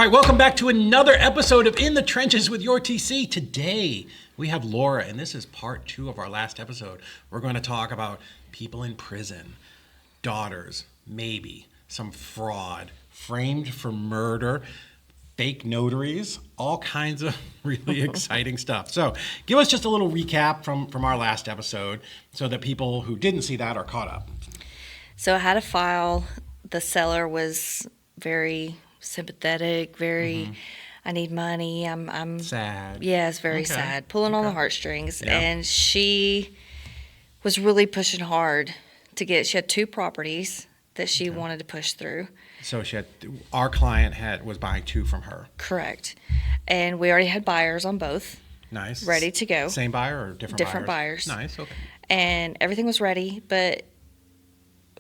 right, welcome back to another episode of In the Trenches with your TC. Today, we have Laura, and this is part 2 of our last episode. We're going to talk about people in prison, daughters, maybe, some fraud, framed for murder, fake notaries, all kinds of really exciting stuff. So give us just a little recap from our last episode so that people who didn't see that are caught up. So I had a file. The seller was very sympathetic, very, I need money. I'm sad. Yeah, it's very sad, pulling on the heartstrings. Yeah. And she was really pushing hard to get, she had 2 properties that she wanted to push through. So our client was buying 2 from her. Correct. And we already had buyers on both. Nice. Ready to go. Same buyer or different buyers? Nice, okay. And everything was ready, but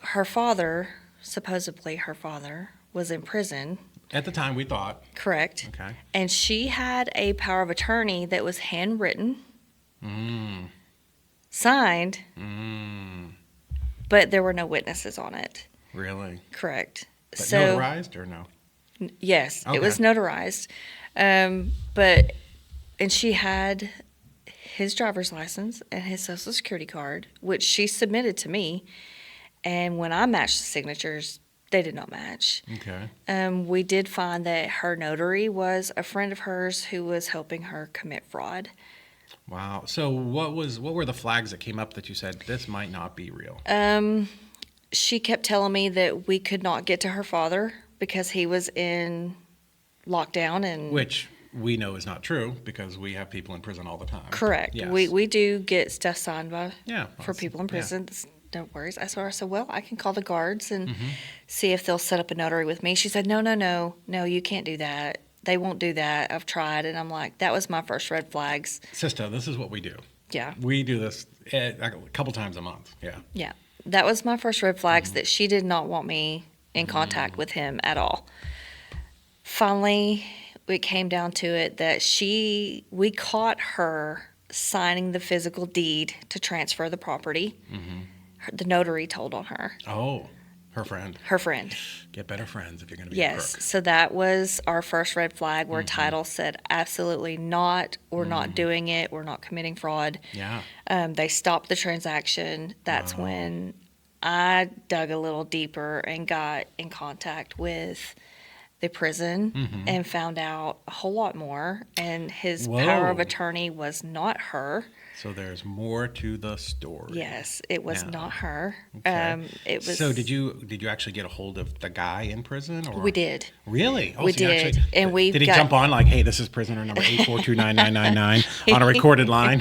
her father, supposedly her father, was in prison. At the time, we thought. Correct. Okay. And she had a power of attorney that was handwritten, signed, but there were no witnesses on it. Really? Correct. But notarized or no? Yes, Okay. it was notarized. And she had his driver's license and his social security card, which she submitted to me. And when I matched the signatures, they did not match. Okay. We did find that her notary was a friend of hers who was helping her commit fraud. Wow. So what were the flags that came up that you said this might not be real? She kept telling me that we could not get to her father because he was in lockdown, and Which we know is not true because we have people in prison all the time. correct. Yes. We do get stuff signed by for that's- people in prison. No worries. I said, well, I can call the guards and Mm-hmm. see if they'll set up a notary with me. She said, no, you can't do that. They won't do that. I've tried. And I'm like, that was my first red flags. Sister, this is what we do. Yeah. We do this a couple times a month. Yeah. Yeah. That was my first red flags, that she did not want me in contact with him at all. Finally, it came down to it that we caught her signing the physical deed to transfer the property. The notary told on her. Oh, her friend. Her friend. Get better friends if you're going to be a Yes. crook. So that was our first red flag where title said absolutely not. We're not doing it. We're not committing fraud. Yeah. They stopped the transaction. That's when I dug a little deeper and got in contact with the prison and found out a whole lot more. And his power of Whoa. attorney was not her. So there's more to the story. Yes, it was Yeah. not her. Okay. It was. So did you actually get a hold of the guy in prison? Or? We did. Really? Oh, We so you did. actually- And we did he got- jump on like, hey, this is prisoner number 8429999 on a recorded line?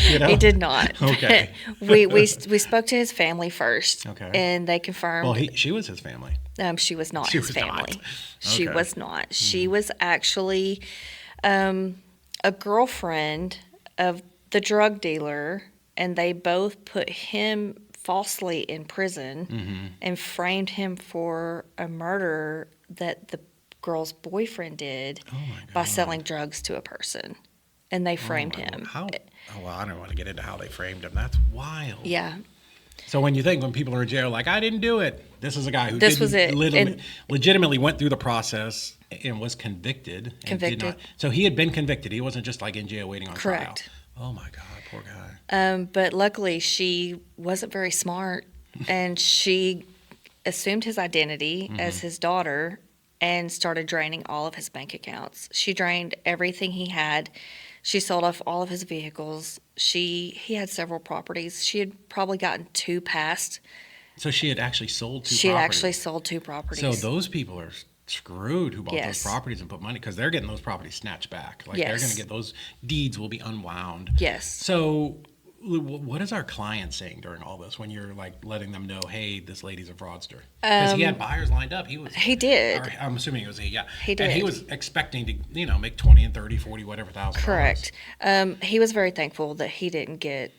You know? He did not. Okay. we spoke to his family first. Okay. And they confirmed. Well, she was his family. She was not She his was family. not. She Okay. was not. She was actually a girlfriend of the drug dealer, and they both put him falsely in prison and framed him for a murder that the girl's boyfriend did Oh my God. by selling drugs to a person. And they framed him. How? Oh, well, I don't want to get into how they framed him. That's wild. Yeah. So when people are in jail, like, I didn't do it. This is a guy who This was it. legitimately went through the process and was convicted. And did Convicted. not, so he had been convicted. He wasn't just like in jail waiting on Correct. trial. Oh my God, poor guy. But luckily, she wasn't very smart, and she assumed his identity as his daughter and started draining all of his bank accounts. She drained everything he had. She sold off all of his vehicles. He had several properties. She had probably gotten 2 past. So she had actually sold 2 She had properties. actually sold 2 properties. So those people are screwed who bought those Yes. properties and put money because they're getting those properties snatched back. Like they're Yes. going to get those deeds will be unwound. Yes. So what is our client saying during all this when you're like letting them know, hey, this lady's a fraudster? Because he had buyers lined up. He did. Or I'm assuming it was he. Yeah. He And he did. was expecting to make 20 and 30, 40, whatever thousand. Correct. He was very thankful that he didn't get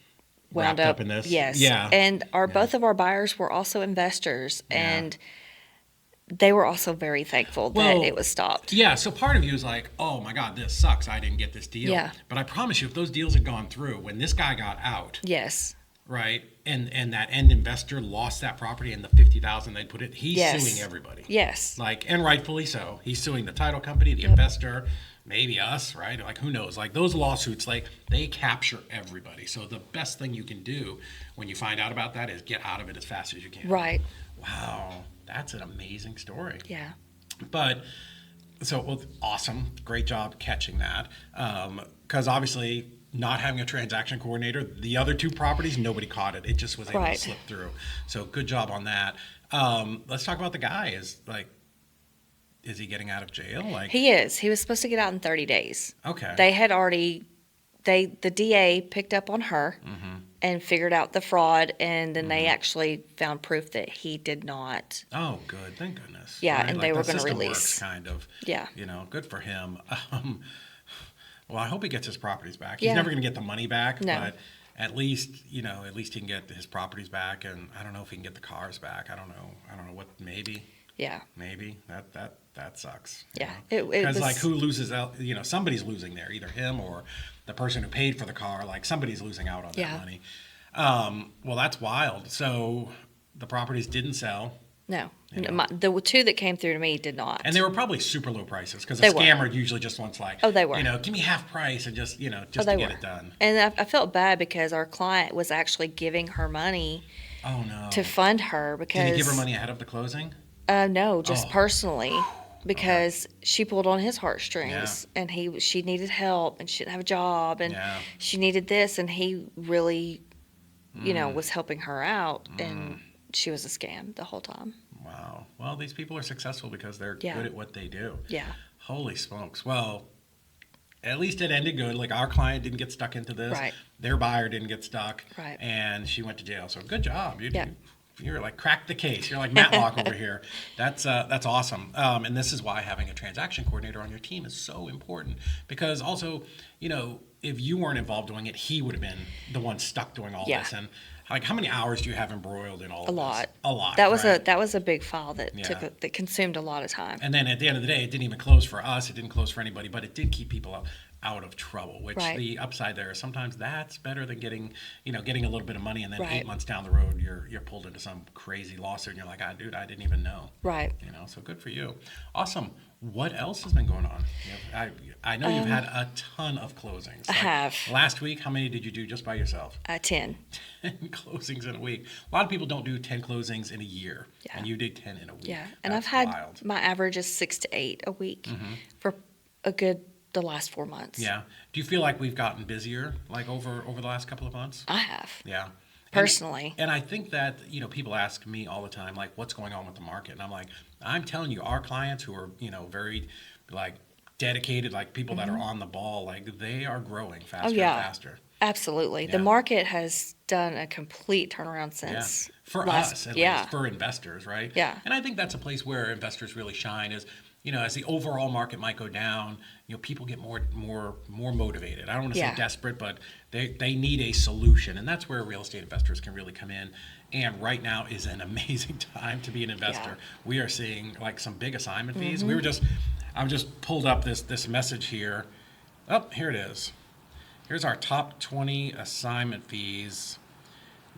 wound Wrapped up in this? Yes. Yeah. And both of our buyers were also investors, and they were also very thankful that it was stopped. Yeah, so part of you is like, oh my God, this sucks. I didn't get this deal. Yeah. But I promise you, if those deals had gone through, when this guy got out, Yes. right? And that end investor lost that property and the 50,000 they put it. He's Yes. suing everybody. Yes. Like, and rightfully so. He's suing the title company, the investor, maybe us, right? Like, who knows? Like, those lawsuits, like, they capture everybody. So the best thing you can do when you find out about that is get out of it as fast as you can. Right. Wow, that's an amazing story. Yeah. But so well, awesome, great job catching that. Because obviously, not having a transaction coordinator, the other two properties, nobody caught it. It just was able Right. to slip through. So good job on that. Let's talk about the guy. Is he getting out of jail? Like, He is. He was supposed to get out in 30 days. okay, They had already, the DA picked up on her and figured out the fraud, and then they actually found proof that he did not. oh, good, thank goodness. Yeah, Right? and Like, they were the gonna system release. works, kind of. Yeah. Good for him. Well, I hope he gets his properties back. He's Yeah. never going to get the money back, No. but at least he can get his properties back, and I don't know if he can get the cars back. I don't know what. Maybe Yeah. that sucks. Yeah. It Because was, like, who loses out? Somebody's losing there, either him or the person who paid for the car. Like, somebody's losing out on Yeah. that money. Well, that's wild. So the properties didn't sell. no. You know. The two that came through to me did not. And they were probably super low prices because a They were. scammer usually just wants, like, Oh, they were. give me half price and just Oh, to they get were. it done. And I felt bad because our client was actually giving her money Oh no. to fund her because. Did he give her money ahead of the closing? No, just Oh. personally, because she pulled on his heartstrings, and she needed help, and she didn't have a job, and Yeah. she needed this, and he really, was helping her out, and she was a scam the whole time. Wow. Well, these people are successful because they're Yeah. good at what they do. Yeah. Holy smokes. Well, at least it ended good. Like, our client didn't get stuck into this. Right. Their buyer didn't get stuck. Right. And she went to jail. So good job. Yeah. You're like, cracked the case. You're like Matlock over here. That's awesome. And this is why having a transaction coordinator on your team is so important, because also, if you weren't involved doing it, he would have been the one stuck doing all Yeah. this. And like, how many hours do you have embroiled in all of A this? lot. A lot. That was right? that was a big file that Yeah. that consumed a lot of time. And then at the end of the day, it didn't even close for us. It didn't close for anybody, but it did keep people out of trouble, which Right. the upside there is sometimes that's better than getting a little bit of money, and then Right. 8 months down the road, you're pulled into some crazy lawsuit and you're like, dude, I didn't even know. Right. So good for you. Awesome. What else has been going on? I know you've had a ton of closings. I have. Last week, how many did you do just by yourself? 10. 10 closings in a week. A lot of people don't do 10 closings in a year, Yeah. and you did 10 in a week. Yeah, and That's I've had wild. my average is 6 to 8 a week for the last 4 months. Yeah. Do you feel like we've gotten busier, like over the last couple of months? I have. Yeah. Personally. And I think that, people ask me all the time, like, what's going on with the market? And I'm like, I'm telling you, our clients who are, very, like, dedicated, like, people that are on the ball, like, they are growing faster yeah. and faster. Absolutely. Yeah. The market has done a complete turnaround since. Yeah. For last- us, at yeah. least, for investors, right? Yeah. And I think that's a place where investors really shine is, as the overall market might go down, people get more motivated. I don't want to Yeah. say desperate, but they need a solution. And that's where real estate investors can really come in. And right now is an amazing time to be an investor. Yeah. We are seeing, like, some big assignment fees. I've just pulled up this message here. Oh, here it is. Here's our top 20 assignment fees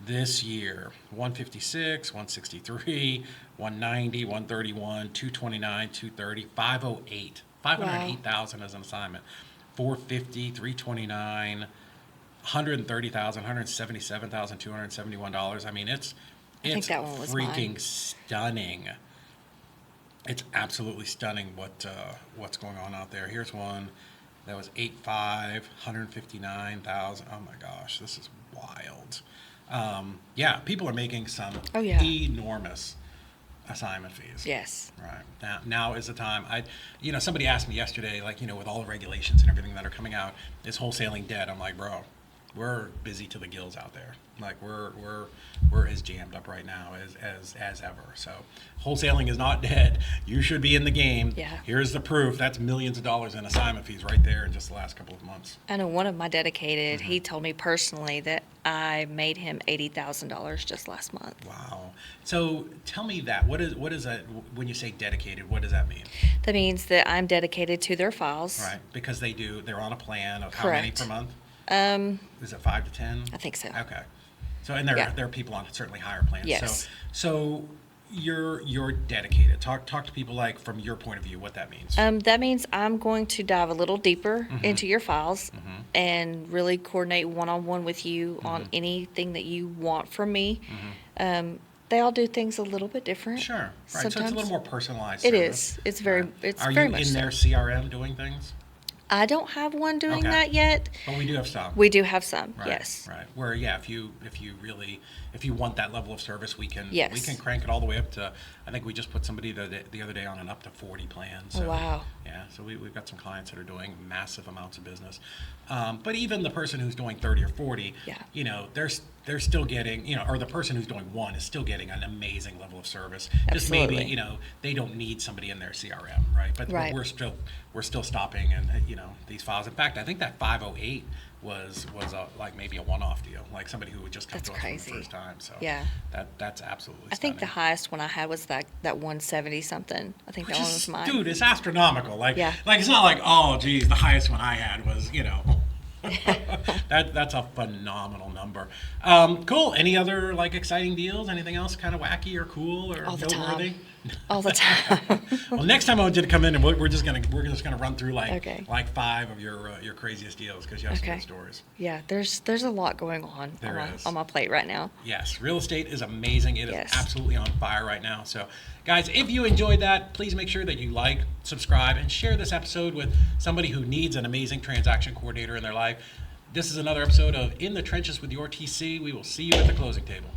this year: 156, 163, 190, 131, 229, 230, 508. 508,000 as an assignment. 450, 329, 130,000, 177,271. I mean, it's think that one was freaking mine. stunning. It's absolutely stunning what's going on out there. Here's one that was 8.5, 159,000. Oh my gosh, this is wild. Yeah, people are making some Oh, yeah. enormous assignment fees. Yes. Right. Now is the time. Somebody asked me yesterday, like, with all the regulations and everything that are coming out, is wholesaling dead? I'm like, bro, we're busy to the gills out there. Like, we're as jammed up right now as ever. So wholesaling is not dead. You should be in the game. Yeah. Here's the proof. That's millions of dollars in assignment fees right there in just the last couple of months. I know one of my dedicated, he Mm-hmm. told me personally that I made him $80,000 just last month. Wow. So tell me that. What is that when you say dedicated? What does that mean? That means that I'm dedicated to their files. Right. Because they're on a plan of how many Correct. per month? Um, Is it 5 to 10? I think so. Okay. So, and there are people on certainly higher plans. Yes. So you're dedicated. Talk to people like from your point of view what that means. That means I'm going to dive a little deeper into your files and really coordinate one-on-one with you on anything that you want from me. They all do things a little bit different. Sure. Right. Sometimes. So it's a little more personalized. It service. is. It's very. Right. It's Are very you much in so. their CRM doing things? I don't have one doing Okay. that yet. But we do have some. We do have some. Right, Yes. Right. Where if you want that level of service, we can crank it all the way up to. I think we just put somebody the other day on an up to 40 plan. So, Oh, wow. Yeah. So we've got some clients that are doing massive amounts of business. But even the person who's doing 30 or 40, they're still getting, or the person who's doing one is still getting an amazing level of service. Absolutely. Just maybe, they don't need somebody in their CRM, right? But Right. we're still stopping and these files. In fact, I think that 508 was like maybe a one-off deal, like somebody who would just come That's to us crazy. for the first time. So Yeah. that's absolutely. I think the stunning. highest one I had was that 170 something. I think that one was mine. Dude, it's astronomical. Like Yeah. it's not like, oh geez, the highest one I had was that's a phenomenal number. Cool. Any other like exciting deals? Anything else kind of wacky or cool or All the noteworthy? time. All the time. Well, next time I want you to come in and we're just gonna run through Okay. like 5 of your craziest deals because you have some Okay. good stories. Yeah, there's a lot going on There is. on my plate right now. Yes, real estate is amazing. It is Yes. absolutely on fire right now. So, guys, if you enjoyed that, please make sure that you like, subscribe, and share this episode with somebody who needs an amazing transaction coordinator in their life. This is another episode of In the Trenches with Your TC. We will see you at the closing table.